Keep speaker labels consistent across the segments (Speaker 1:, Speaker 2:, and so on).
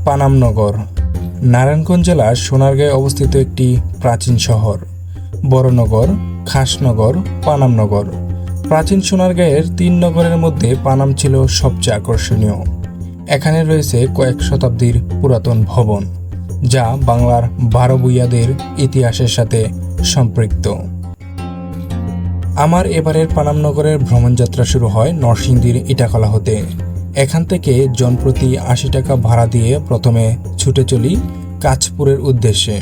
Speaker 1: পানামনগর নারায়ণগঞ্জ জেলার সোনারগাঁয়ে অবস্থিত একটি প্রাচীন শহর। বড়নগর, খাসনগর, পানামনগর। প্রাচীন সোনারগাঁয়ের 3 নগরের মধ্যে পানাম ছিল সবচেয়ে আকর্ষণীয়। এখানে রয়েছে কয়েক শতাব্দীর পুরাতন ভবন, যা বাংলার 12 ভূঁইয়াদের ইতিহাসের সাথে সম্পৃক্ত। আমার এবারের পানামনগরের ভ্রমণযাত্রা শুরু হয় নরসিংদীর ইটাখলা হতে। এখান থেকে জনপ্রতি 80 টাকা ভাড়া দিয়ে প্রথমে ছুটে চলি কাঁচপুরের উদ্দেশ্যে।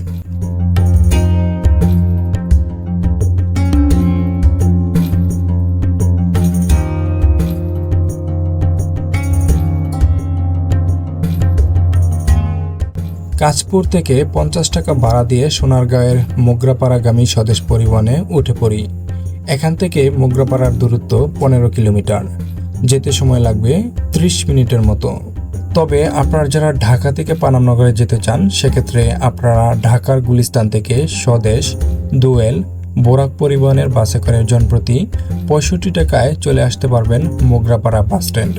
Speaker 1: কাঁচপুর থেকে 50 টাকা ভাড়া দিয়ে সোনারগাঁয়ের মোগরাপাড়াগামী স্বদেশ পরিবহনে উঠে পড়ি। এখান থেকে মোগরাপাড়ার দূরত্ব 15 কিলোমিটার। যেতে সময় লাগবে 30 মিনিটের মতো। তবে আপনারা যারা ঢাকা থেকে পানামনগরে যেতে চান, সেক্ষেত্রে আপনারা ঢাকার গুলিস্তান থেকে স্বদেশ, দোয়েল, বোরাক পরিবহনের বাসে করে জনপ্রতি 65 টাকায় চলে আসতে পারবেন মোগরাপাড়া বাস স্ট্যান্ড।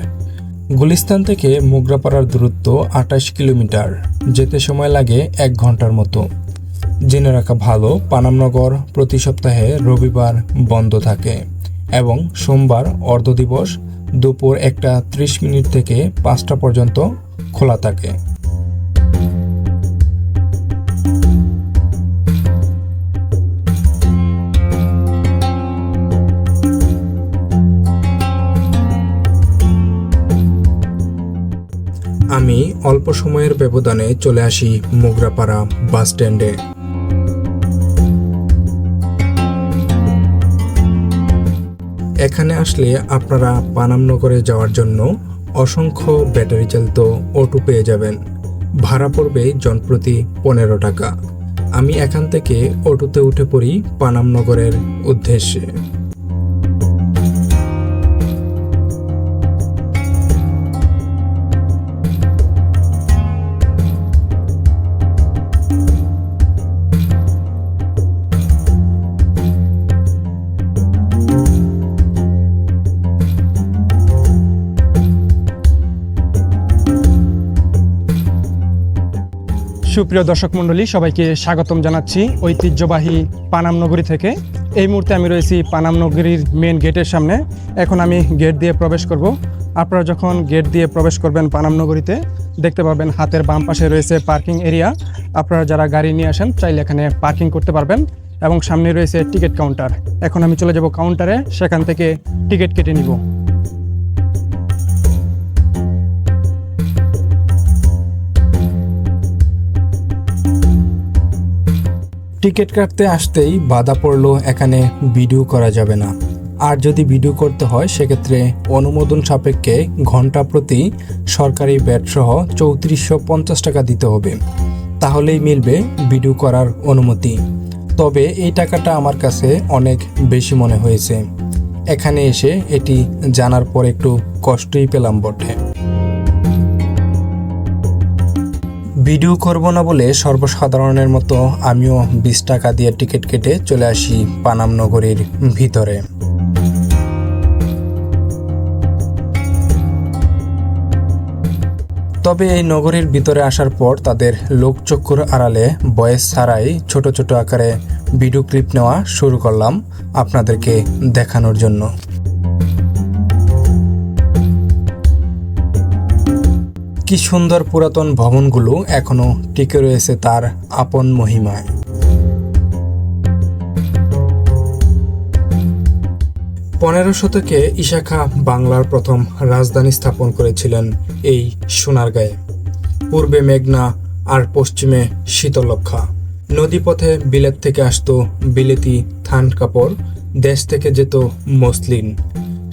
Speaker 1: গুলিস্তান থেকে মোগরাপাড়ার দূরত্ব 28 কিলোমিটার। যেতে সময় লাগে 1 ঘন্টার মতো। জেনে রাখা ভালো, পানামনগর প্রতি সপ্তাহে রবিবার বন্ধ থাকে এবং সোমবার অর্ধদিবস দুপুর 1:30 থেকে 5টা পর্যন্ত খোলা থাকে। আমি অল্প সময়ের ব্যবধানে চলে আসি মোগরাপাড়া বাস স্ট্যান্ডে। এখানে আসলে আপনারা পানামনগরে যাওয়ার জন্য অসংখ্য ব্যাটারি চালিত অটো পেয়ে যাবেন। ভাড়া পড়বে জনপ্রতি 15 টাকা। আমি এখান থেকে অটোতে উঠে পড়ি পানামনগরের উদ্দেশ্যে।
Speaker 2: সুপ্রিয় দর্শক মণ্ডলী, সবাইকে স্বাগতম জানাচ্ছি ঐতিহ্যবাহী পানামনগরী থেকে। এই মুহূর্তে আমি রয়েছি পানামনগরীর মেন গেটের সামনে। এখন আমি গেট দিয়ে প্রবেশ করব। আপনারা যখন গেট দিয়ে প্রবেশ করবেন পানামনগরীতে, দেখতে পাবেন হাতের বাম পাশে রয়েছে পার্কিং এরিয়া। আপনারা যারা গাড়ি নিয়ে আসেন চাইলে এখানে পার্কিং করতে পারবেন এবং সামনে রয়েছে টিকিট কাউন্টার। এখন আমি চলে যাব কাউন্টারে, সেখান থেকে টিকিট কেটে নিব।
Speaker 1: টিকিট কাটতে আসতেই বাধা পড়লো, এখানে ভিডিও করা যাবে না। আর যদি ভিডিও করতে হয় সেক্ষেত্রে অনুমোদন সাপেক্ষে ঘন্টা প্রতি সরকারি ভ্যাট সহ 3450 টাকা দিতে হবে। তাহলেই মিলবে ভিডিও করার অনুমতি। তবে এই টাকাটা আমার কাছে অনেক বেশি মনে হয়েছে। এখানে এসে এটি জানার পর একটু কষ্টই পেলাম বটে। ভিডিও করব না বলে সর্বসাধারণের মতো আমিও 20 টাকা দিয়ে টিকিট কেটে চলে আসি পানামনগরীর ভিতরে। তবে এই নগরীর ভিতরে আসার পর তাদের লোকচক্ষুর আড়ালে ভয়েস ছাড়াই ছোট ছোট আকারে ভিডিও ক্লিপ নেওয়া শুরু করলাম আপনাদেরকে দেখানোর জন্য। কি সুন্দর পুরাতন ভবনগুলো এখনো টিকে রয়েছে তার আপন মহিমায়। পনেরো শতকে ইশাখা বাংলার প্রথম রাজধানী স্থাপন করেছিলেন এই সোনারগাঁয়ে। পূর্বে মেঘনা আর পশ্চিমে শীতলক্ষ্যা। নদীপথে বিলেত থেকে আসতো বিলেতি থান কাপড়, দেশ থেকে যেত মসলিন।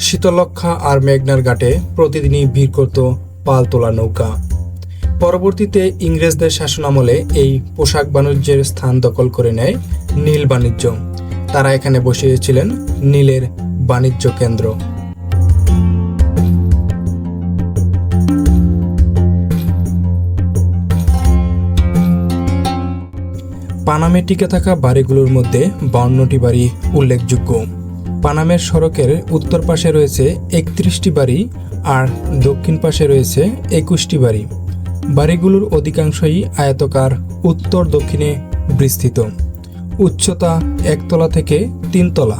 Speaker 1: শীতলক্ষ্যা আর মেঘনার ঘাটে প্রতিদিনই ভিড় করত পালতোলা নৌকা। পরবর্তীতে ইংরেজদের শাসনামলে এই পোশাক বাণিজ্যের স্থান দখল করে নেয় নীল বাণিজ্য। তারা এখানে বসিয়েছিলেন নীলের বাণিজ্য কেন্দ্র। পানামে টিকে থাকা বাড়িগুলোর মধ্যে 52টি বাড়ি উল্লেখযোগ্য। পানামের সড়কের উত্তর পাশে রয়েছে 31টি বাড়ি আর দক্ষিণ পাশে রয়েছে 21টি বাড়ি। বাড়িগুলোর অধিকাংশই আয়তাকার, উত্তর দক্ষিণে বিস্তৃত। উচ্চতা 1 তলা থেকে 3 তলা।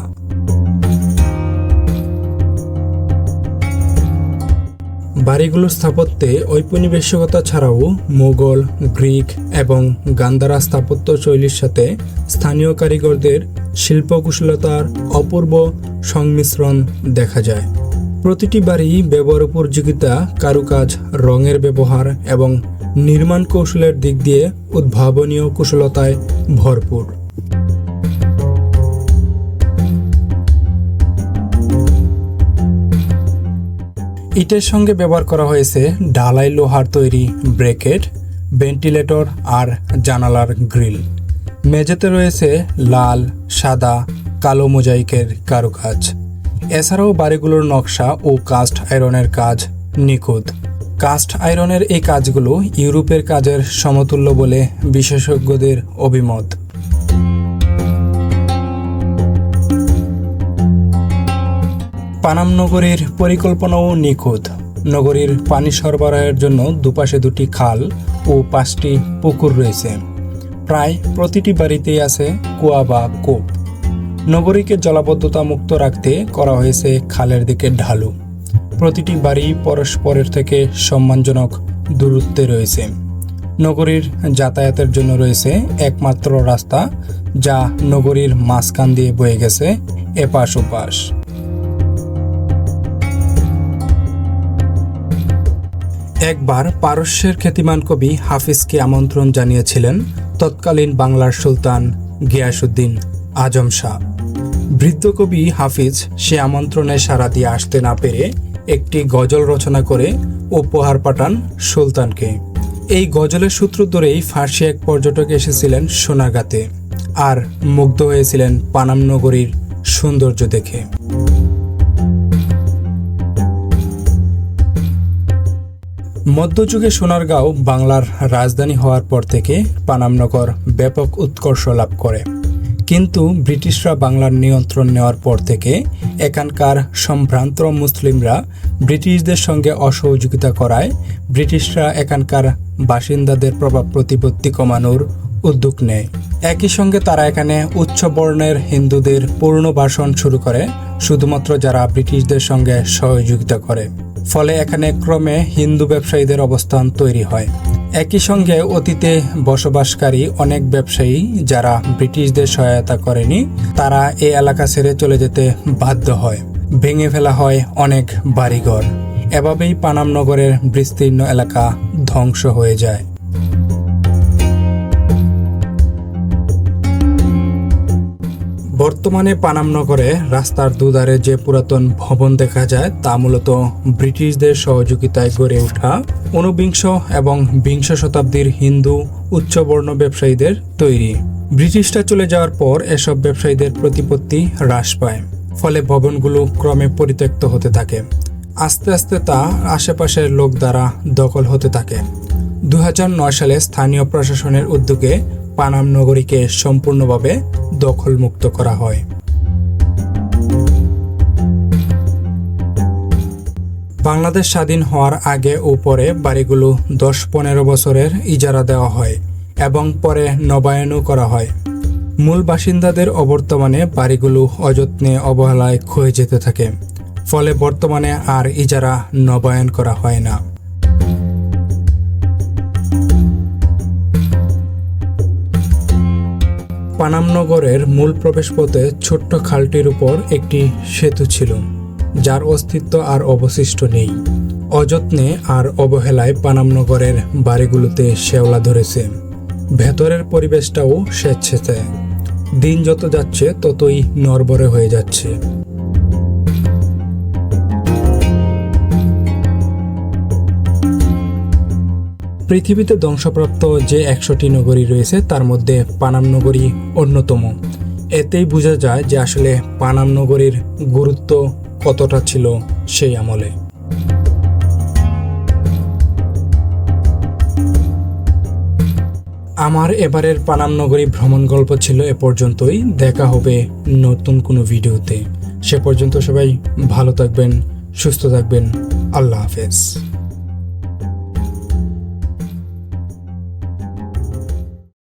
Speaker 1: বাড়িগুলোর স্থাপত্যে ঔপনিবেশিকতা ছাড়াও মোগল, গ্রিক এবং গান্ধারা স্থাপত্য শৈলীর সাথে স্থানীয় কারিগরদের শিল্পকুশলতার অপূর্ব সংমিশ্রণ দেখা যায়। প্রতিটি বাড়ি ব্যবহার উপযোগিতা, কারুকাজ, রঙের ব্যবহার এবং নির্মাণ কৌশলের দিক দিয়ে উদ্ভাবনীয় কুশলতায় ভরপুর। ইটের সঙ্গে ব্যবহার করা হয়েছে ঢালাই লোহার তৈরি ব্র্যাকেট, ভেন্টিলেটর আর জানালার গ্রিল। মেঝেতে রয়েছে লাল, সাদা, কালো মোজাইকের কারুকাজ। এছাড়াও বাড়িগুলোর নকশা ও কাস্ট আয়রনের কাজ নিখুঁত। কাস্ট আয়রনের এই কাজগুলো ইউরোপের কাজের সমতুল্য বলে বিশেষজ্ঞদের অভিমত। পানাম নগরীর পরিকল্পনাও নিখুঁত। নগরীর পানি সরবরাহের জন্য দুপাশে 2টি খাল ও 5টি পুকুর রয়েছে। প্রায় প্রতিটি বাড়িতেই আছে কুয়া বা কূপ। নগরীকে জলাবদ্ধতা মুক্ত রাখতে করা হয়েছে খালের দিকে ঢালু। প্রতিটি বাড়ি পরস্পরের থেকে সম্মানজনক দূরত্বে রয়েছে। নগরীর যাতায়াতের জন্য রয়েছে একমাত্র রাস্তা, যা নগরীর মাঝখান দিয়ে বয়ে গেছে এপাশ ওপাশ। একবার পারস্যের খ্যাতিমান কবি হাফিজকে আমন্ত্রণ জানিয়েছিলেন তৎকালীন বাংলার সুলতান গিয়াসউদ্দিন আজম শাহ। বৃদ্ধ কবি হাফিজ সে আমন্ত্রণে সাড়া দিয়ে আসতে না পেরে একটি গজল রচনা করে উপহার পাঠান সুলতানকে। এই গজলের সূত্র ধরেই ফার্সি এক পর্যটক এসেছিলেন সোনারগাঁতে আর মুগ্ধ হয়েছিলেন পানাম নগরীর সৌন্দর্য দেখে। মধ্যযুগে সোনারগাঁও বাংলার রাজধানী হওয়ার পর থেকে পানামনগর ব্যাপক উৎকর্ষ লাভ করে। কিন্তু ব্রিটিশরা বাংলার নিয়ন্ত্রণ নেওয়ার পর থেকে এখানকার সম্ভ্রান্ত মুসলিমরা ব্রিটিশদের সঙ্গে অসহযোগিতা করায় ব্রিটিশরা এখানকার বাসিন্দাদের প্রভাব প্রতিপত্তি কমানোর উদ্যোগ নেয়। একই সঙ্গে তারা এখানে উচ্চ বর্ণের হিন্দুদের পুনর্বাসন শুরু করে, শুধুমাত্র যারা ব্রিটিশদের সঙ্গে সহযোগিতা করে। ফলে এখানে ক্রমে হিন্দু ব্যবসায়ীদের অবস্থান তৈরি হয়। একই সঙ্গে অতীতে বসবাসকারী অনেক ব্যবসায়ী যারা ব্রিটিশদের সহায়তা করেনি, তারা এই এলাকা ছেড়ে চলে যেতে বাধ্য হয়। ভেঙে ফেলা হয় অনেক বাড়িঘর। এভাবেই পানাম নগরের বিস্তীর্ণ এলাকা ধ্বংস হয়ে যায়। বর্তমানে পানাম নগরে রাস্তার দুধারে যে পুরাতন ভবন দেখা যায় তা মূলত ব্রিটিশদের সহযোগিতায় গড়ে ওঠা 19 এবং 20 শতাব্দীর হিন্দু উচ্চবর্ণ ব্যবসায়ীদের তৈরি। ব্রিটিশরা চলে যাওয়ার পর এসব ব্যবসায়ীদের প্রতিপত্তি হ্রাস পায়, ফলে ভবনগুলো ক্রমে পরিত্যক্ত হতে থাকে। আস্তে আস্তে তা আশেপাশের লোক দ্বারা দখল হতে থাকে। 2009 সালে স্থানীয় প্রশাসনের উদ্যোগে পানাম নগরীকে সম্পূর্ণভাবে দখলমুক্ত করা হয়। বাংলাদেশ স্বাধীন হওয়ার আগে ও পরে বাড়িগুলো 10-15 বছরের ইজারা দেওয়া হয় এবং পরে নবায়নও করা হয়। মূল বাসিন্দাদের অবর্তমানে বাড়িগুলো অযত্নে অবহেলায় ক্ষয়ে যেতে থাকে, ফলে বর্তমানে আর ইজারা নবায়ন করা হয় না। পানাম নগরের মূল প্রবেশপথে ছোট্ট খালটির উপর একটি সেতু ছিল, যার অস্তিত্ব আর অবশিষ্ট নেই। অযত্নে আর অবহেলায় পানাম নগরের বাড়িগুলোতে শেওলা ধরেছে। ভেতরের পরিবেশটাও স্বেচ্ছেতে। দিন যত যাচ্ছে ততই নড়বড়ে হয়ে যাচ্ছে। পৃথিবীতে ধ্বংসপ্রাপ্ত যে 100টি নগরী রয়েছে তার মধ্যে পানাম নগরী অন্যতম। এতেই বোঝা যায় যে আসলে পানাম নগরীর গুরুত্ব কতটা ছিল সেই আমলে। আমার এবারের পানাম নগরী ভ্রমণ গল্প ছিল এ পর্যন্তই। দেখা হবে নতুন কোনো ভিডিওতে। সে পর্যন্ত সবাই ভালো থাকবেন, সুস্থ থাকবেন। আল্লাহ হাফেজ।